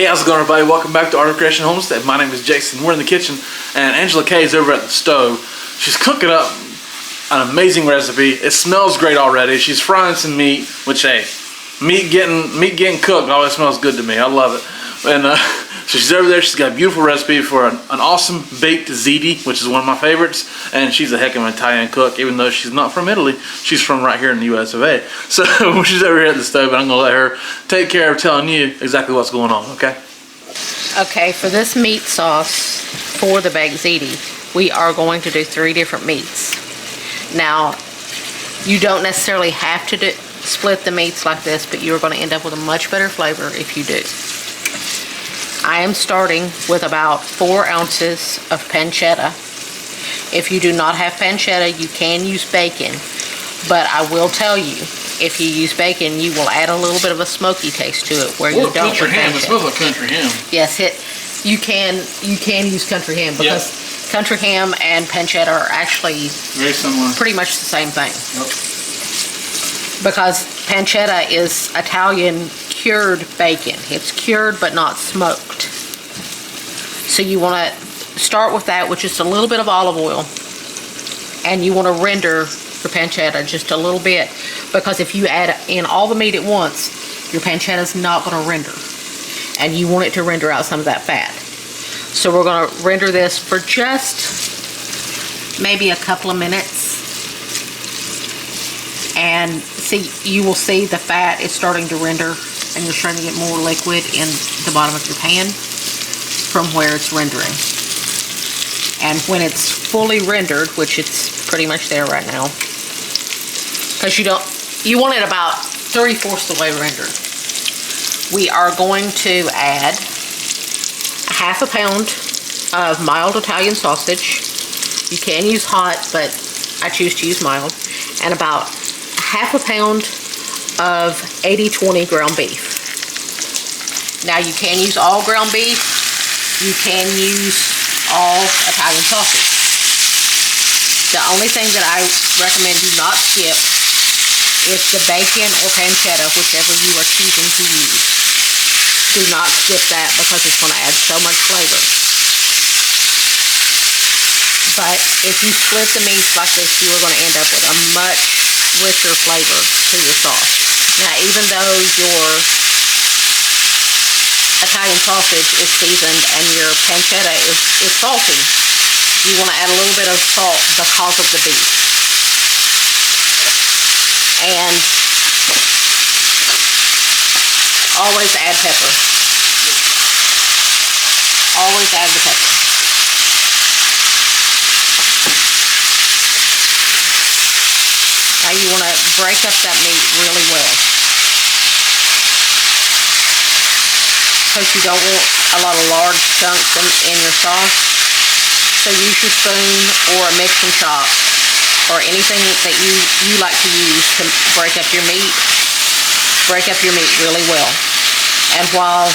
Hey, how's it going, everybody? Welcome back to Art of Creation Homestead. My name is Jason. We're in the kitchen, and Angela Kay is over at the stove. She's cooking up an amazing recipe. It smells great already. She's frying some meat, which, hey, meat getting cooked always smells good to me. I love it. And so she's over there. She's got a beautiful recipe for an awesome baked ziti, which is one of my favorites. And she's a heck of an Italian cook, even though she's not from Italy. She's from right here in the US of A. So she's over here at the stove, and I'm gonna let her take care of telling you exactly what's going on, okay? Okay, for this meat sauce for the baked ziti, we are going to do 3 different meats. Now, you don't necessarily have to split the meats like this, but you're going to end up with a much better flavor if you do. I am starting with about 4 ounces of pancetta. If you do not have pancetta, you can use bacon, but I will tell you, if you use bacon, you will add a little bit of a smoky taste to it where you don't. Country ham. It smells like country ham. Yes, you can use country ham because country ham and pancetta are actually very similar. Pretty much the same thing. Yep. Because pancetta is Italian cured bacon. It's cured but not smoked. So you want to start with that with just a little bit of olive oil, and you want to render your pancetta just a little bit, because if you add in all the meat at once, your pancetta is not going to render, and you want it to render out some of that fat. So we're going to render this for just maybe a couple of minutes, and you will see the fat is starting to render, and you're starting to get more liquid in the bottom of your pan from where it's rendering. And when it's fully rendered, which it's pretty much there right now, because you want it about 3/4 the way rendered, we are going to add a ½ pound of mild Italian sausage. You can use hot, but I choose to use mild. And about ½ pound of 80/20 ground beef. Now you can use all ground beef. You can use all Italian sausage. The only thing that I recommend you not skip is the bacon or pancetta, whichever you are choosing to use. Do not skip that because it's going to add so much flavor. But if you split the meats like this, you are going to end up with a much richer flavor to your sauce. Now, even though your Italian sausage is seasoned and your pancetta is salty, you want to add a little bit of salt because of the beef. And always add pepper. Always add the pepper. Now you want to break up that meat really well, because you don't want a lot of large chunks in your sauce. So use your spoon or a mixing chop or anything that you like to use to break up your meat. Break up your meat really well. And while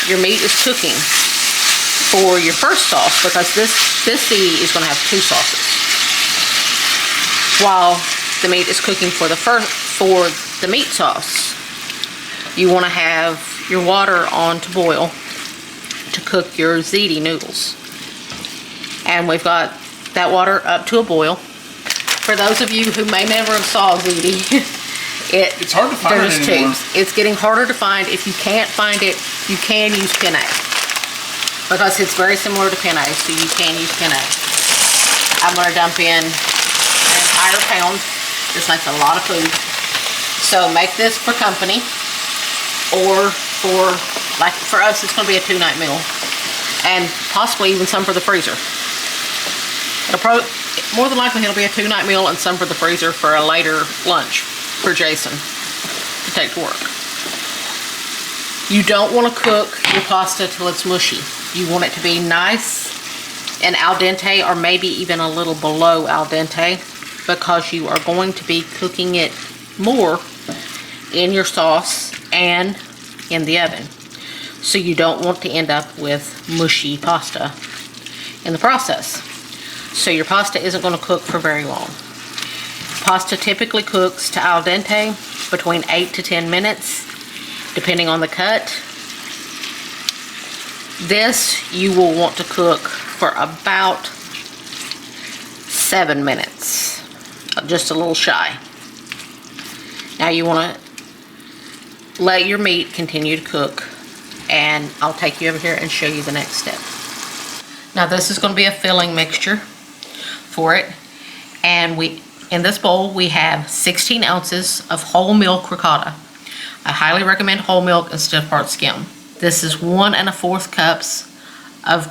your meat is cooking for your first sauce, because this ziti is going to have 2 sauces. While the meat is cooking for the meat sauce, you want to have your water on to boil to cook your ziti noodles. And we've got that water up to a boil. For those of you who may never have saw ziti, it's hard to find it anymore. It's getting harder to find. If you can't find it, you can use penne, because it's very similar to penne, so you can use penne. I'm going to dump in an entire pound. This makes a lot of food. So make this for company, or for us, it's going to be a 2-night meal, and possibly even some for the freezer. More than likely it'll be a 2-night meal and some for the freezer for a later lunch for Jason to take to work. You don't want to cook your pasta till it's mushy. You want it to be nice and al dente, or maybe even a little below al dente, because you are going to be cooking it more in your sauce and in the oven. So you don't want to end up with mushy pasta in the process. So your pasta isn't going to cook for very long. Pasta typically cooks to al dente between 8 to 10 minutes, depending on the cut. This you will want to cook for about 7 minutes, just a little shy. Now you want to let your meat continue to cook, and I'll take you over here and show you the next step. Now this is going to be a filling mixture for it, and in this bowl we have 16 ounces of whole milk ricotta. I highly recommend whole milk instead of part skim. This is 1 1/4 cups of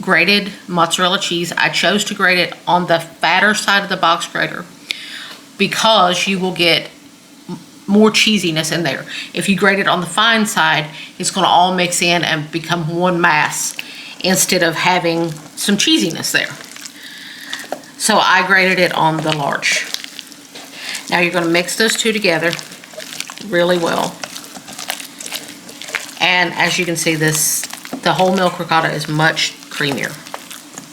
grated mozzarella cheese. I chose to grate it on the fatter side of the box grater because you will get more cheesiness in there. If you grate it on the fine side, it's going to all mix in and become one mass instead of having some cheesiness there. So I grated it on the large. Now you're going to mix those two together really well. And as you can see, the whole milk ricotta is much creamier.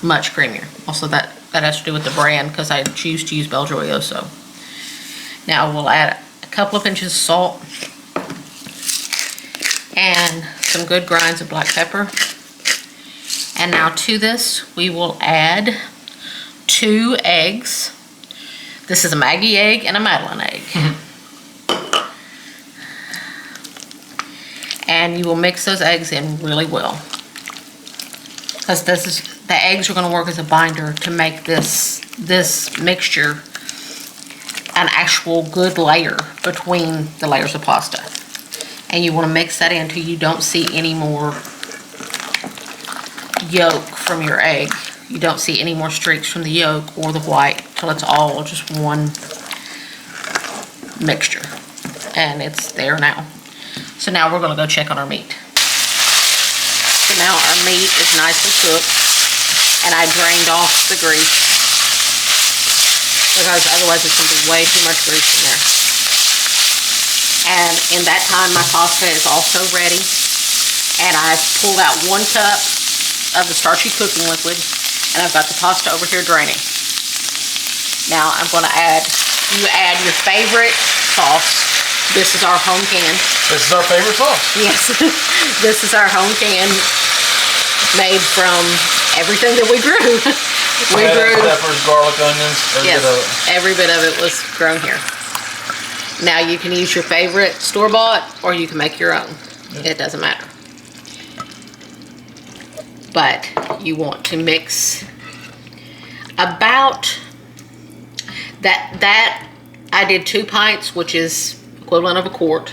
Much creamier. Also that has to do with the brand because I choose to use Belgioioso. Now we'll add a couple of pinches of salt and some good grinds of black pepper. And now to this we will add 2 eggs. This is a Maggie egg and a Madeline egg. And you will mix those eggs in really well, because the eggs are going to work as a binder to make this mixture an actual good layer between the layers of pasta. And you want to mix that in until you don't see any more yolk from your egg. You don't see any more streaks from the yolk or the white, till it's all just one mixture. And it's there now. So now we're going to go check on our meat. So now our meat is nicely cooked, and I drained off the grease because otherwise it's going to be way too much grease in there. And in that time my pasta is also ready, and I've pulled out 1 cup of the starchy cooking liquid, and I've got the pasta over here draining. Now I'm going to add your favorite sauce. This is our home can. This is our favorite sauce. Yes, this is our home can, made from everything that we grew. We grew peppers, garlic, onions, every bit of it. Every bit of it was grown here. Now you can use your favorite store-bought, or you can make your own. Yep. It doesn't matter. But you want to mix about that. I did 2 pints, which is equivalent of a quart,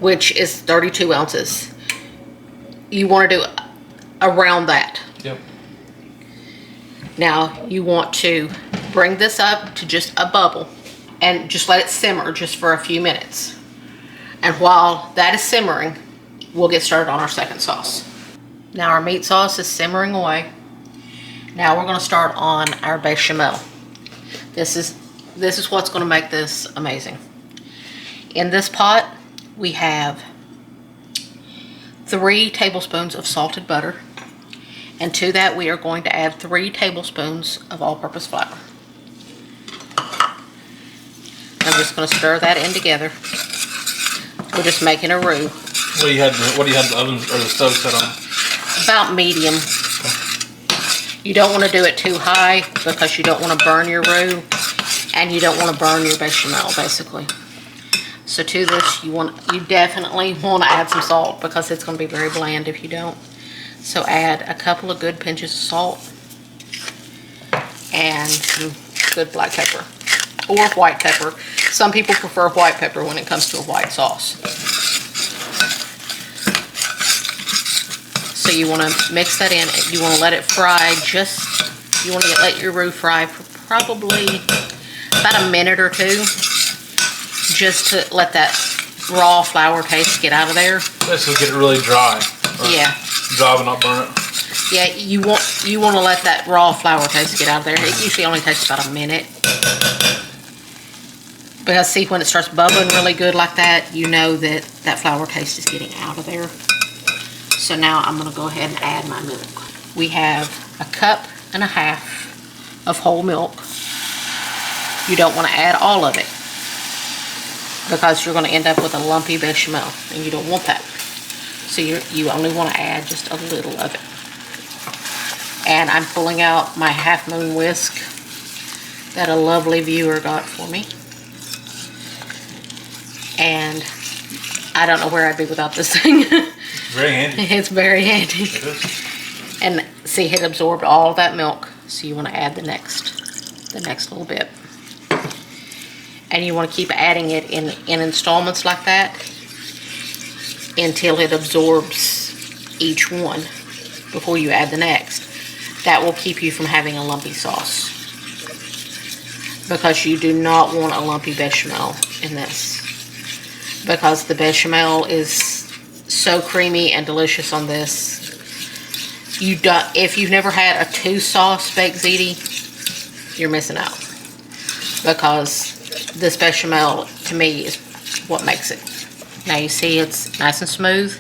which is 32 ounces. You want to do around that. Yep. Now you want to bring this up to just a bubble and just let it simmer just for a few minutes. And while that is simmering, we'll get started on our second sauce. Now our meat sauce is simmering away. Now we're going to start on our bechamel. This is what's going to make this amazing. In this pot, we have 3 tablespoons of salted butter, and to that we are going to add 3 tablespoons of all-purpose flour. I'm just going to stir that in together. We're just making a roux. What do you have the oven or the stove set on? About medium. You don't want to do it too high because you don't want to burn your roux, and you don't want to burn your bechamel, basically. So to this, you definitely want to add some salt because it's going to be very bland if you don't. So add a couple of good pinches of salt and some good black pepper or white pepper. Some people prefer white pepper when it comes to a white sauce. So you want to mix that in. You want to let it fry you want to let your roux fry for probably about a minute or 2. Just to let that raw flour taste get out of there. This will get it really dry. Yeah. Dry but not burn it. Yeah, you want to let that raw flour taste get out of there. It usually only takes about a minute. Because see, when it starts bubbling really good like that, you know that flour taste is getting out of there. So now I'm going to go ahead and add my milk. We have 1.5 cups of whole milk. You don't want to add all of it, because you're going to end up with a lumpy bechamel, and you don't want that. So you only want to add just a little of it. And I'm pulling out my half moon whisk that a lovely viewer got for me. And I don't know where I'd be without this thing. Very handy. It's very handy. It is. And see, it absorbed all of that milk. So you want to add the next little bit. And you want to keep adding it in installments like that until it absorbs each one before you add the next. That will keep you from having a lumpy sauce, because you do not want a lumpy bechamel in this, because the bechamel is so creamy and delicious on this. If you've never had a 2-sauce baked ziti, you're missing out, because this bechamel to me is what makes it. Now you see it's nice and smooth.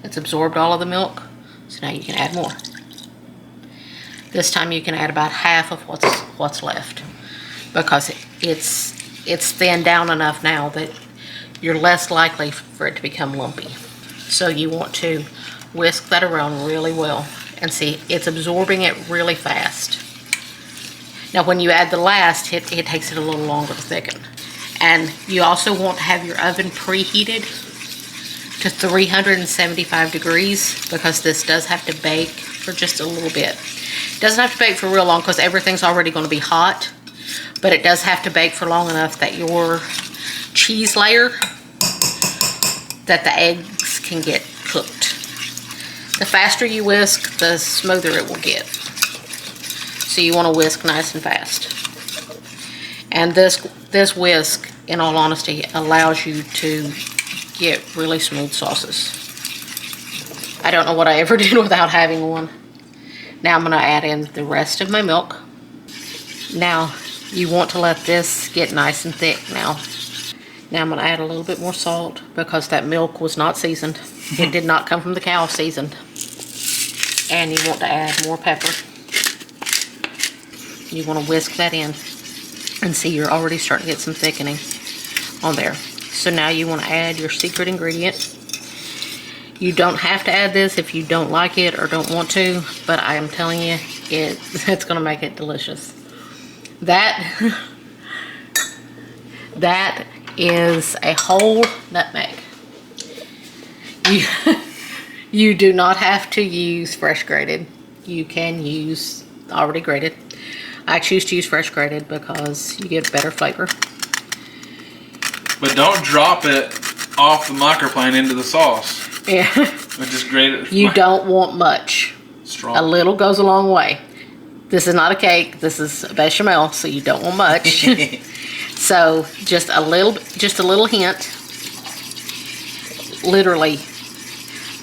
It's absorbed all of the milk, so now you can add more. This time you can add about half of what's left, because it's thinned down enough now that you're less likely for it to become lumpy. So you want to whisk that around really well, and see, it's absorbing it really fast. Now when you add the last, it takes it a little longer to thicken. And you also want to have your oven preheated to 375 degrees, because this does have to bake for just a little bit. It doesn't have to bake for real long because everything's already going to be hot, but it does have to bake for long enough that your cheese layer, that the eggs can get cooked. The faster you whisk, the smoother it will get. So you want to whisk nice and fast. And this whisk, in all honesty, allows you to get really smooth sauces. I don't know what I ever did without having one. Now I'm going to add in the rest of my milk. Now you want to let this get nice and thick now. Now I'm going to add a little bit more salt, because that milk was not seasoned. It did not come from the cow seasoned. And you want to add more pepper. You want to whisk that in. And see, you're already starting to get some thickening on there. So now you want to add your secret ingredient. You don't have to add this if you don't like it or don't want to, but I am telling you, it's going to make it delicious. That is a whole nutmeg. You do not have to use fresh grated. You can use already grated. I choose to use fresh grated because you get better flavor. But don't drop it off the microplane into the sauce. Yeah. But just grate it. You don't want much. Strong. A little goes a long way. This is not a cake. This is a bechamel, so you don't want much. So just a little hint. Literally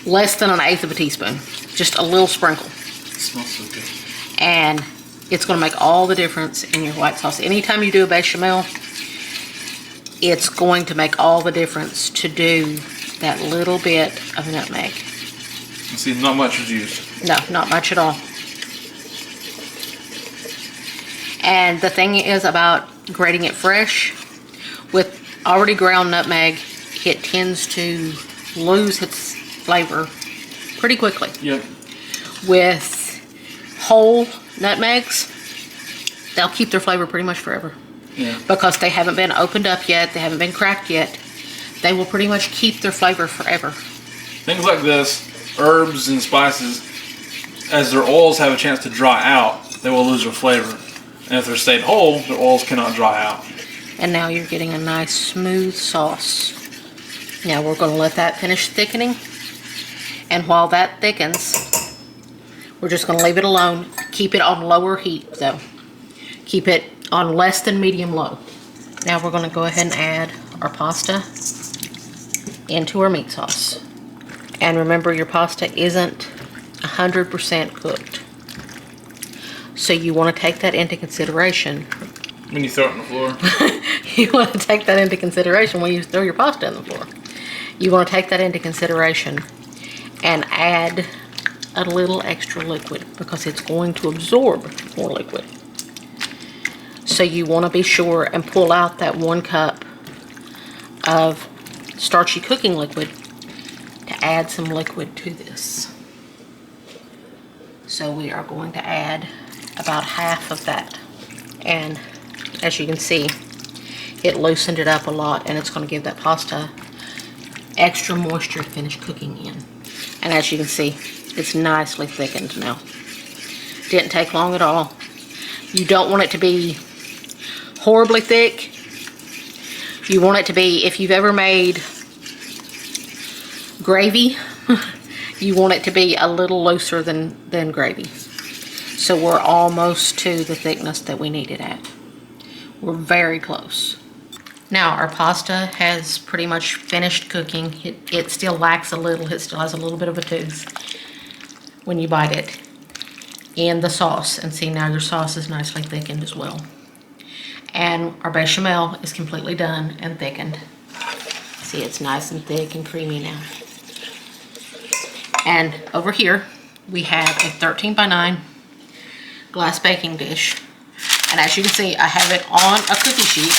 less than 1/8 of a teaspoon. Just a little sprinkle. It smells so good. And it's going to make all the difference in your white sauce. Anytime you do a bechamel, it's going to make all the difference to do that little bit of nutmeg. You see, not much was used. No, not much at all. And the thing is about grating it fresh, with already ground nutmeg, it tends to lose its flavor pretty quickly. Yep. With whole nutmegs, they'll keep their flavor pretty much forever. Yeah. Because they haven't been opened up yet, they haven't been cracked yet. They will pretty much keep their flavor forever. Things like this, herbs and spices, as their oils have a chance to dry out, they will lose their flavor. And if they're stayed whole, their oils cannot dry out. And now you're getting a nice smooth sauce. Now we're going to let that finish thickening. And while that thickens, we're just going to leave it alone. Keep it on lower heat though. Keep it on less than medium low. Now we're going to go ahead and add our pasta into our meat sauce. And remember, your pasta isn't 100% cooked. So you want to take that into consideration. When you throw it on the floor. You want to take that into consideration when you throw your pasta on the floor. You want to take that into consideration and add a little extra liquid, because it's going to absorb more liquid. So you want to be sure and pull out that 1 cup of starchy cooking liquid to to add some liquid to this. So we are going to add about half of that. And as you can see, it loosened it up a lot, and it's going to give that pasta extra moisture to finish cooking in. And as you can see, it's nicely thickened now. Didn't take long at all. You don't want it to be horribly thick. You want it to be, if you've ever made gravy, you want it to be a little looser than gravy. So we're almost to the thickness that we need it at. We're very close. Now our pasta has pretty much finished cooking. It still lacks a little. It still has a little bit of a tooth when you bite it in the sauce. And see, now your sauce is nicely thickened as well. And our bechamel is completely done and thickened. See, it's nice and thick and creamy now. And over here, we have a 13 by 9 glass baking dish. And as you can see, I have it on a cookie sheet.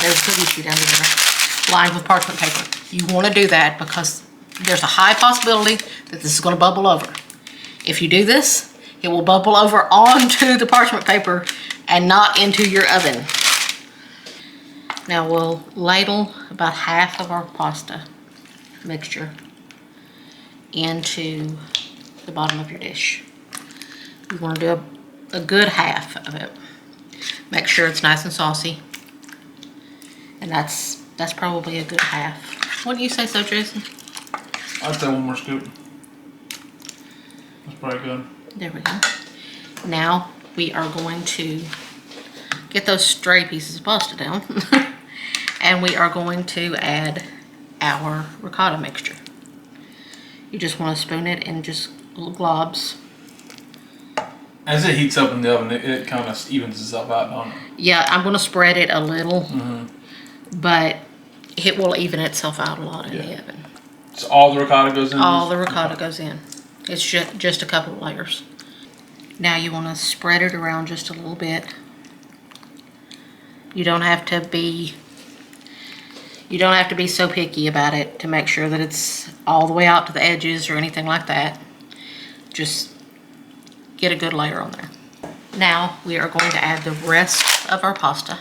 There's a cookie sheet under there, lined with parchment paper. You want to do that because there's a high possibility that this is going to bubble over. If you do this, it will bubble over onto the parchment paper and not into your oven. Now we'll ladle about half of our pasta mixture into the bottom of your dish. You want to do a good half of it. Make sure it's nice and saucy. And that's probably a good half. Wouldn't you say so, Jason? I'd say one more scoop. That's probably good. There we go. Now we are going to get those stray pieces of pasta down. And we are going to add our ricotta mixture. You just want to spoon it in just little globs. As it heats up in the oven, it kind of evens itself out, don't it? Yeah, I'm going to spread it a little, but it will even itself out a lot in the oven. So all the ricotta goes in? All the ricotta goes in. It's just a couple of layers. Now you want to spread it around just a little bit. You don't have to be so picky about it to make sure that it's all the way out to the edges or anything like that. Just get a good layer on there. Now we are going to add the rest of our pasta.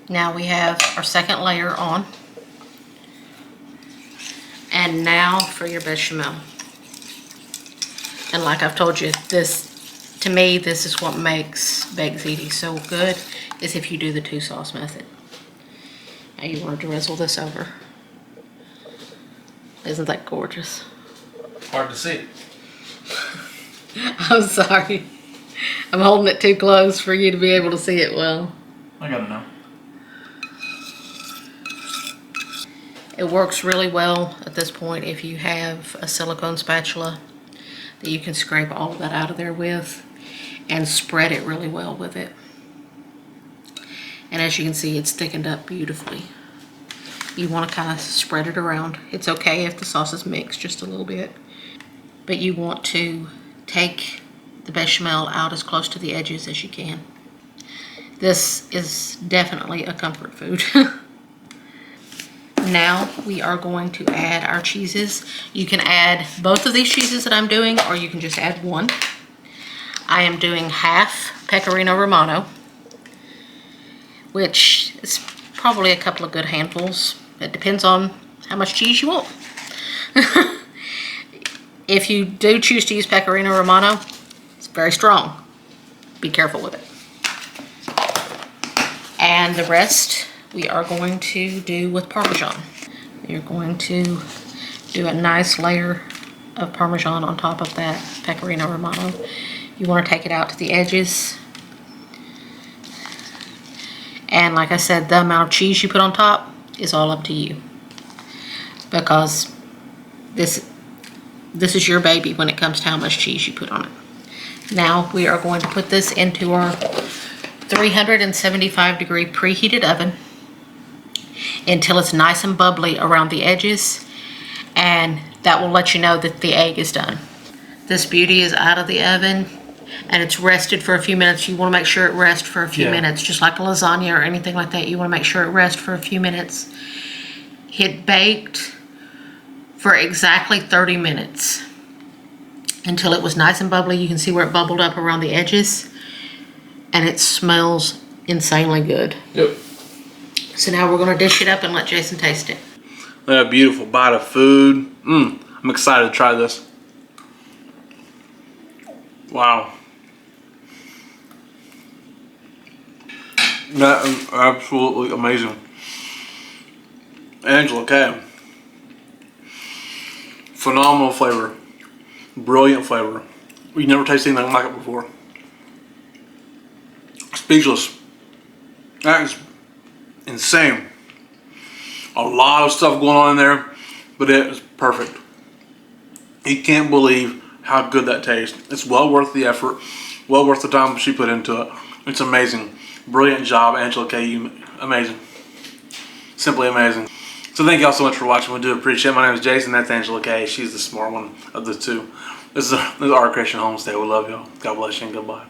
Now we have our second layer on. And now for your bechamel. And like I've told you, to me, this is what makes baked ziti so good, is if you do the 2-sauce method. Now you want to drizzle this over. Isn't that gorgeous? Hard to see. I'm sorry. I'm holding it too close for you to be able to see it well. I gotta know. It works really well at this point if you have a silicone spatula that you can scrape all of that out of there with and spread it really well with it. And as you can see, it's thickened up beautifully. You want to kind of spread it around. It's okay if the sauce is mixed just a little bit, but you want to take the bechamel out as close to the edges as you can. This is definitely a comfort food. Now we are going to add our cheeses. You can add both of these cheeses that I'm doing, or you can just add one. I am doing half Pecorino Romano, which is probably a couple of good handfuls. It depends on how much cheese you want. If you do choose to use Pecorino Romano, it's very strong. Be careful with it. And the rest we are going to do with Parmesan. You're going to do a nice layer of Parmesan on top of that Pecorino Romano. You want to take it out to the edges. And like I said, the amount of cheese you put on top is all up to you. Because this is your baby when it comes to how much cheese you put on it. Now we are going to put this into our 375-degree preheated oven until it's nice and bubbly around the edges, and that will let you know that the egg is done. This beauty is out of the oven and it's rested for a few minutes. You want to make sure it rests for a few minutes, just like a lasagna or anything like that. You want to make sure it rests for a few minutes. It baked for exactly 30 minutes until it was nice and bubbly. You can see where it bubbled up around the edges, and it smells insanely good. Yep. So now we're gonna dish it up and let Jason taste it. A beautiful bite of food. I'm excited to try this. Wow. That is absolutely amazing. Angela K. Phenomenal flavor. Brilliant flavor. We've never tasted anything like it before. Speechless. That is insane. A lot of stuff going on in there, but it is perfect. You can't believe how good that tastes. It's well worth the effort, well worth the time she put into it. It's amazing. Brilliant job, Angela K. You amazing. Simply amazing. So thank y'all so much for watching. We do appreciate it. My name is Jason. That's Angela K. She's the smart one of the two. This is our Christian Homestay. We love y'all. God bless you and goodbye.